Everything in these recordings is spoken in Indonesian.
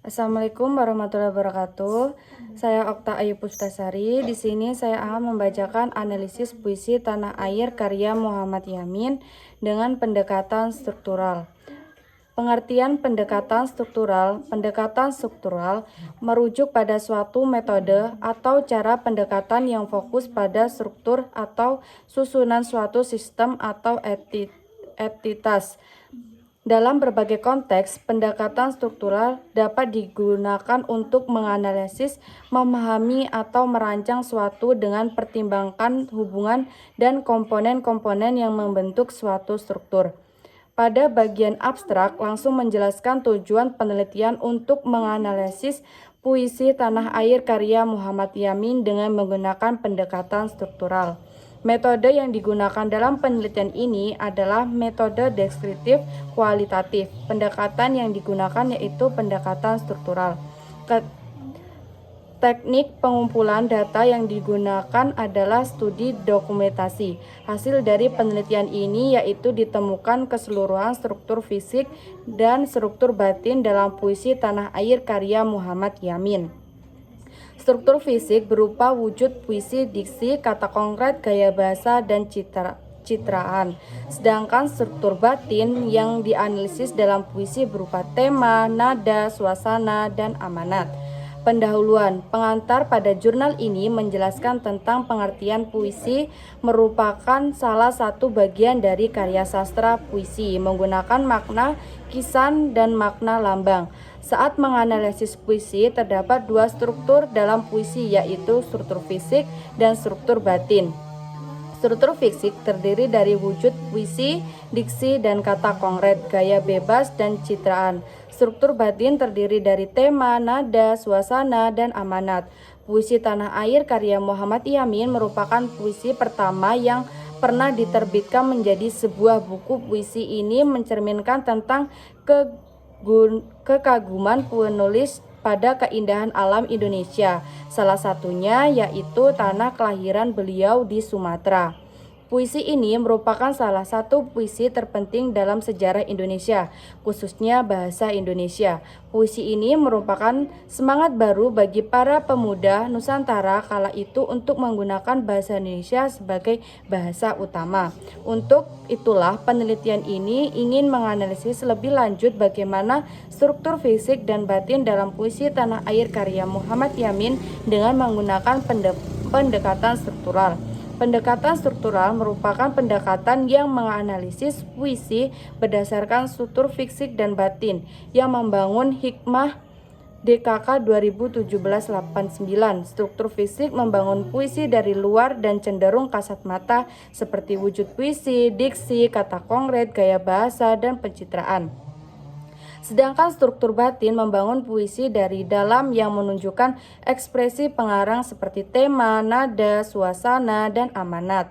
Assalamualaikum warahmatullahi wabarakatuh. Saya Okta Ayu Pustasari. Di sini saya akan membacakan analisis puisi Tanah Air karya Muhammad Yamin dengan pendekatan struktural. Pengertian pendekatan struktural merujuk pada suatu metode atau cara pendekatan yang fokus pada struktur atau susunan suatu sistem atau entitas. Dalam berbagai konteks, pendekatan struktural dapat digunakan untuk menganalisis, memahami, atau merancang suatu dengan pertimbangkan hubungan dan komponen-komponen yang membentuk suatu struktur. Pada bagian abstrak, langsung menjelaskan tujuan penelitian untuk menganalisis puisi Tanah Air karya Muhammad Yamin dengan menggunakan pendekatan struktural. Metode yang digunakan dalam penelitian ini adalah metode deskriptif kualitatif. Pendekatan yang digunakan yaitu pendekatan struktural. Teknik pengumpulan data yang digunakan adalah studi dokumentasi. Hasil dari penelitian ini yaitu ditemukan keseluruhan struktur fisik dan struktur batin dalam puisi Tanah Air karya Muhammad Yamin. Struktur fisik berupa wujud puisi, diksi, kata konkret, gaya bahasa, dan citraan. Sedangkan struktur batin yang dianalisis dalam puisi berupa tema, nada, suasana, dan amanat. Pendahuluan pengantar pada jurnal ini menjelaskan tentang pengertian puisi merupakan salah satu bagian dari karya sastra puisi menggunakan makna kisan dan makna lambang. Saat menganalisis puisi, terdapat dua struktur dalam puisi, yaitu struktur fisik dan struktur batin. Struktur fisik terdiri dari wujud puisi, diksi, dan kata konkret, gaya bebas, dan citraan. Struktur batin terdiri dari tema, nada, suasana, dan amanat. Puisi Tanah Air karya Muhammad Yamin merupakan puisi pertama yang pernah diterbitkan menjadi sebuah buku. Puisi ini mencerminkan tentang kekaguman penulis pada keindahan alam Indonesia, salah satunya yaitu tanah kelahiran beliau di Sumatera. Puisi ini merupakan salah satu puisi terpenting dalam sejarah Indonesia, khususnya bahasa Indonesia. Puisi ini merupakan semangat baru bagi para pemuda Nusantara kala itu untuk menggunakan bahasa Indonesia sebagai bahasa utama. Untuk itulah penelitian ini ingin menganalisis lebih lanjut bagaimana struktur fisik dan batin dalam puisi Tanah Air karya Muhammad Yamin dengan menggunakan pendekatan struktural. Pendekatan struktural merupakan pendekatan yang menganalisis puisi berdasarkan struktur fisik dan batin yang membangun hikmah DKK 2017-89. Struktur fisik membangun puisi dari luar dan cenderung kasat mata seperti wujud puisi, diksi, kata konkret, gaya bahasa, dan pencitraan. Sedangkan struktur batin membangun puisi dari dalam yang menunjukkan ekspresi pengarang seperti tema, nada, suasana, dan amanat.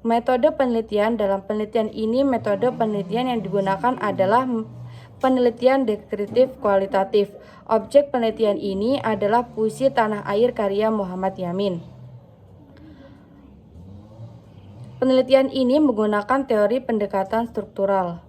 Metode penelitian dalam penelitian ini, metode penelitian yang digunakan adalah penelitian deskriptif kualitatif. Objek penelitian ini adalah puisi Tanah Air karya Muhammad Yamin. Penelitian ini menggunakan teori pendekatan struktural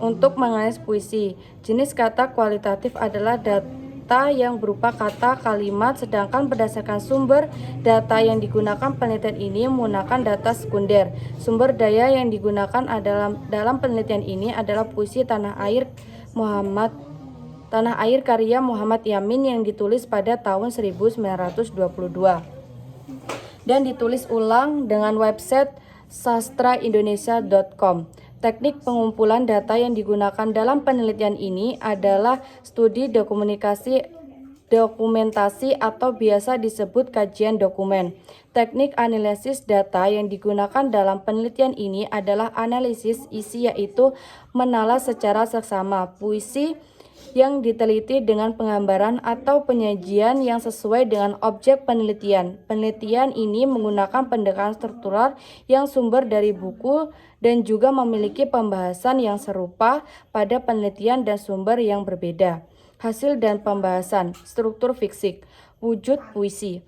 untuk menganalisis puisi. Jenis kata kualitatif adalah data yang berupa kata, kalimat, sedangkan berdasarkan sumber data yang digunakan penelitian ini menggunakan data sekunder. Sumber daya yang digunakan dalam penelitian ini adalah puisi Tanah Air karya Muhammad Yamin yang ditulis pada tahun 1922 dan ditulis ulang dengan website sastraindonesia.com. Teknik pengumpulan data yang digunakan dalam penelitian ini adalah studi dokumentasi atau biasa disebut kajian dokumen. Teknik analisis data yang digunakan dalam penelitian ini adalah analisis isi, yaitu menalah secara seksama puisi yang diteliti dengan penggambaran atau penyajian yang sesuai dengan objek penelitian. Penelitian ini menggunakan pendekatan struktural yang sumber dari buku dan juga memiliki pembahasan yang serupa pada penelitian dan sumber yang berbeda. Hasil dan pembahasan struktur fisik, wujud puisi.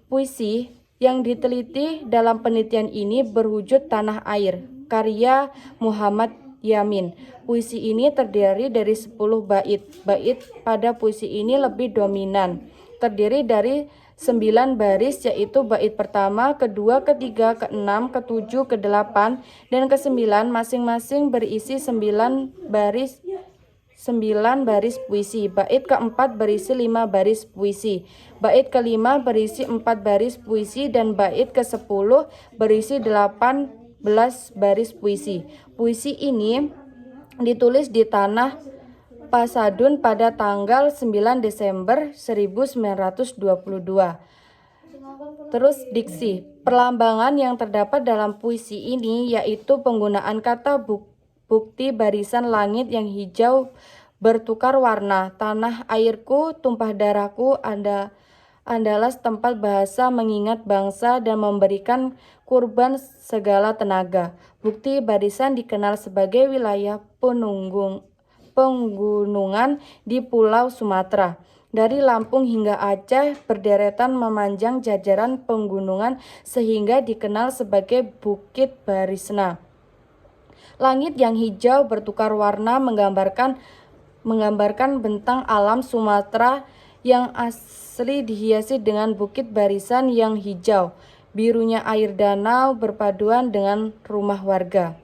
Puisi yang diteliti dalam penelitian ini berwujud Tanah Air, karya Muhammad Yamin. Puisi ini terdiri dari 10 bait. Bait pada puisi ini lebih dominan. Terdiri dari 9 baris, yaitu bait pertama, kedua, ketiga, keenam, ketujuh, kedelapan, dan kesembilan masing-masing berisi 9 baris puisi. Bait keempat berisi 5 baris puisi. Bait kelima berisi 4 baris puisi dan bait ke-10 berisi 18 baris puisi. Puisi ini ditulis di Tanah Pasadun pada tanggal 9 Desember 1922. Terus diksi. Perlambangan yang terdapat dalam puisi ini yaitu penggunaan kata bukti barisan langit yang hijau bertukar warna. Tanah airku, tumpah darahku, adalah tempat bahasa mengingat bangsa dan memberikan kurban segala tenaga. Bukti barisan dikenal sebagai wilayah penggunungan di Pulau Sumatera. Dari Lampung hingga Aceh berderetan memanjang jajaran penggunungan sehingga dikenal sebagai Bukit Barisna. Langit yang hijau bertukar warna menggambarkan bentang alam Sumatera yang asli dihiasi dengan bukit barisan yang hijau. Birunya air danau berpaduan dengan rumah warga.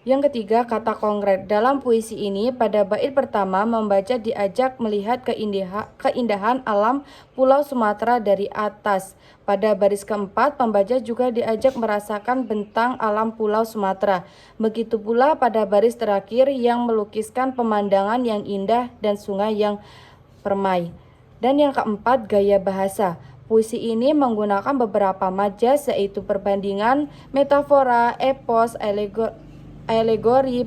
Yang ketiga, kata konkret. Dalam puisi ini, pada bait pertama, membaca diajak melihat keindahan alam Pulau Sumatera dari atas. Pada baris keempat, pembaca juga diajak merasakan bentang alam Pulau Sumatera. Begitu pula pada baris terakhir yang melukiskan pemandangan yang indah dan sungai yang permai. Dan yang keempat, gaya bahasa. Puisi ini menggunakan beberapa majas, yaitu perbandingan, metafora, epos, alegori,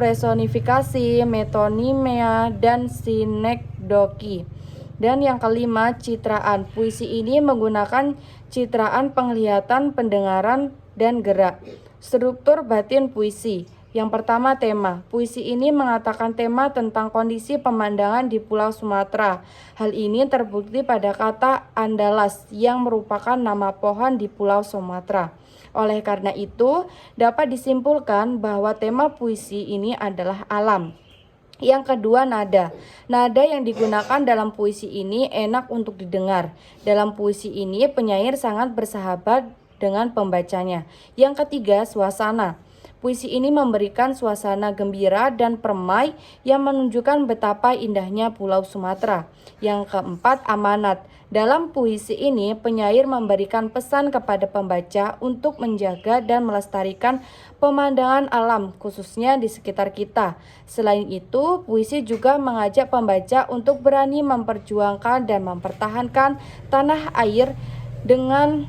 personifikasi, metonimia, dan sinekdoki. Dan yang kelima, citraan. Puisi ini menggunakan citraan penglihatan, pendengaran, dan gerak. Struktur batin puisi. Yang pertama, tema. Puisi ini mengatakan tema tentang kondisi pemandangan di Pulau Sumatera. Hal ini terbukti pada kata Andalas yang merupakan nama pohon di Pulau Sumatera. Oleh karena itu, dapat disimpulkan bahwa tema puisi ini adalah alam. Yang kedua, nada. Nada yang digunakan dalam puisi ini enak untuk didengar. Dalam puisi ini, penyair sangat bersahabat dengan pembacanya. Yang ketiga, suasana. Puisi ini memberikan suasana gembira dan permai yang menunjukkan betapa indahnya Pulau Sumatera. Yang keempat, amanat. Dalam puisi ini, penyair memberikan pesan kepada pembaca untuk menjaga dan melestarikan pemandangan alam, khususnya di sekitar kita. Selain itu, puisi juga mengajak pembaca untuk berani memperjuangkan dan mempertahankan tanah air dengan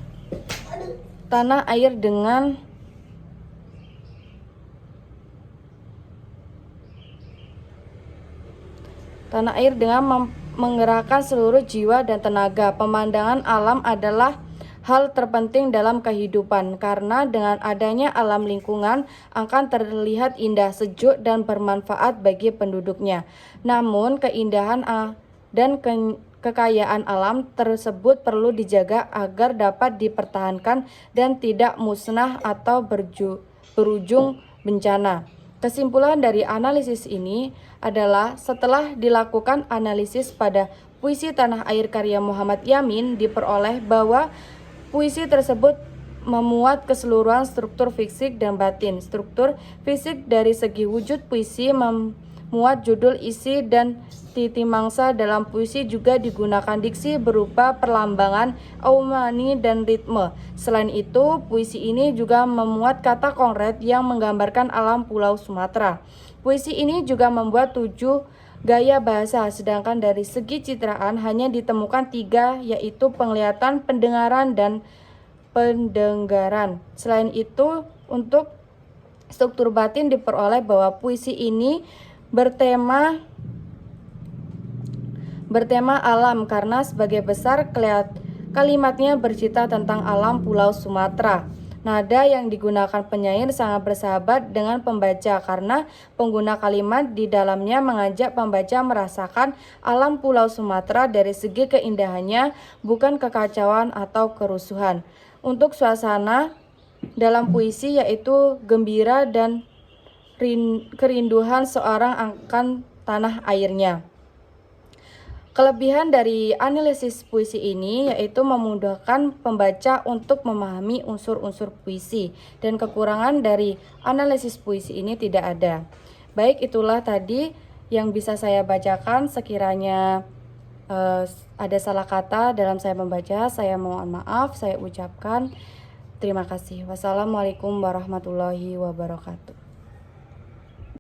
menggerakkan seluruh jiwa dan tenaga. Pemandangan alam adalah hal terpenting dalam kehidupan karena dengan adanya alam lingkungan akan terlihat indah, sejuk, dan bermanfaat bagi penduduknya. Namun keindahan dan kekayaan alam tersebut perlu dijaga agar dapat dipertahankan dan tidak musnah atau berujung bencana. Kesimpulan dari analisis ini adalah setelah dilakukan analisis pada puisi Tanah Air karya Muhammad Yamin, diperoleh bahwa puisi tersebut memuat keseluruhan struktur fisik dan batin. Struktur fisik dari segi wujud puisi memuat judul, isi, dan titi mangsa. Dalam puisi juga digunakan diksi berupa perlambangan, eumani, dan ritme. Selain itu, puisi ini juga memuat kata konkret yang menggambarkan alam Pulau Sumatera. Puisi ini juga membuat 7 gaya bahasa, sedangkan dari segi citraan hanya ditemukan 3, yaitu penglihatan, pendengaran, dan pendengaran. Selain itu, untuk struktur batin diperoleh bahwa puisi ini bertema alam karena sebagai besar kalimatnya bercerita tentang alam Pulau Sumatera. Nada yang digunakan penyair sangat bersahabat dengan pembaca karena pengguna kalimat di dalamnya mengajak pembaca merasakan alam Pulau Sumatera dari segi keindahannya, bukan kekacauan atau kerusuhan. Untuk suasana dalam puisi yaitu gembira dan kerinduan seorang akan tanah airnya. Kelebihan dari analisis puisi ini yaitu memudahkan pembaca untuk memahami unsur-unsur puisi, dan kekurangan dari analisis puisi ini tidak ada. Baik, itulah tadi yang bisa saya bacakan. Sekiranya ada salah kata dalam saya membaca, saya mohon maaf, saya ucapkan terima kasih. Wassalamualaikum warahmatullahi wabarakatuh.